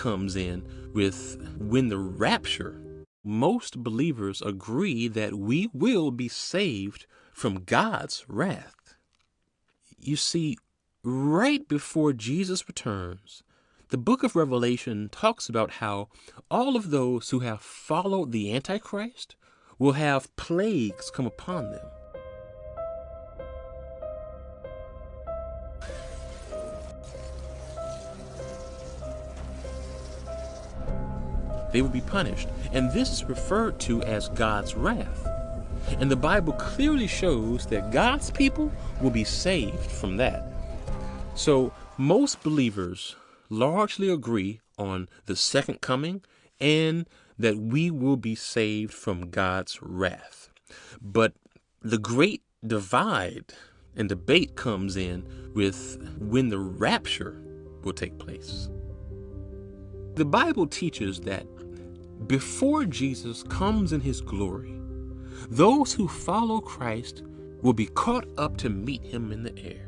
comes in with when the rapture. Most believers agree that we will be saved from God's wrath. You see, right before Jesus returns, the book of Revelation talks about how all of those who have followed the Antichrist will have plagues come upon them. They will be punished, and this is referred to as God's wrath. And the Bible clearly shows that God's people will be saved from that. So most believers largely agree on the second coming and that we will be saved from God's wrath. But the great divide and debate comes in with when the rapture will take place. The Bible teaches that before Jesus comes in his glory, those who follow Christ will be caught up to meet him in the air.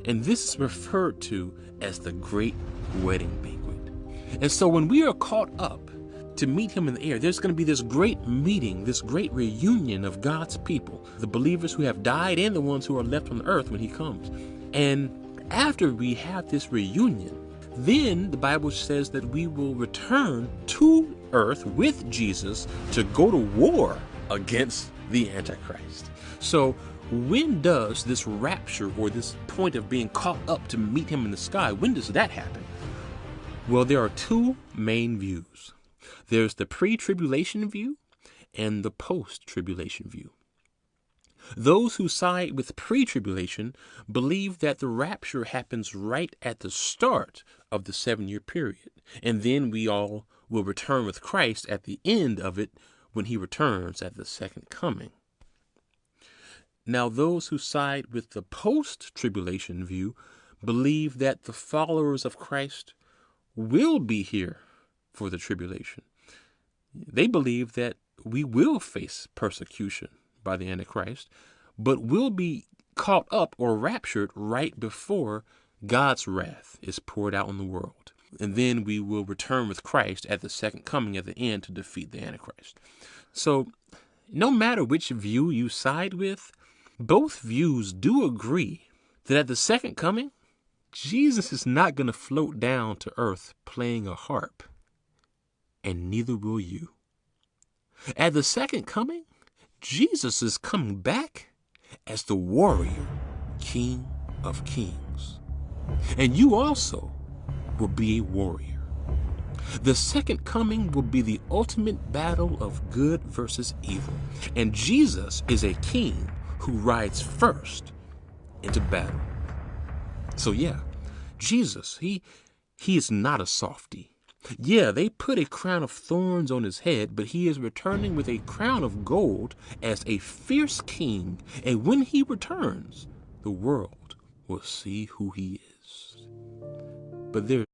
And this is referred to as the great wedding banquet. And so when we are caught up to meet him in the air, there's going to be this great meeting, this great reunion of God's people, the believers who have died and the ones who are left on earth when he comes. And after we have this reunion, then the Bible says that we will return to earth with Jesus to go to war against the Antichrist. So when does this rapture, or this point of being caught up to meet him in the sky, when does that happen? Well, there are two main views. There's the pre-tribulation view and the post-tribulation view. Those who side with pre-tribulation believe that the rapture happens right at the start of the 7-year period, and then we all will return with Christ at the end of it when he returns at the second coming. Now, those who side with the post-tribulation view believe that the followers of Christ will be here for the tribulation. They believe that we will face persecution by the Antichrist, but will be caught up or raptured right before God's wrath is poured out on the world. And then we will return with Christ at the second coming at the end to defeat the Antichrist. So no matter which view you side with, both views do agree that at the second coming, Jesus is not going to float down to earth playing a harp, and neither will you. At the second coming, Jesus is coming back as the warrior, King of Kings. And you also will be a warrior. The second coming will be the ultimate battle of good versus evil. And Jesus is a king who rides first into battle. So yeah, Jesus, he is not a softie. Yeah, they put a crown of thorns on his head, but he is returning with a crown of gold as a fierce king. And when he returns, the world will see who he is. But there's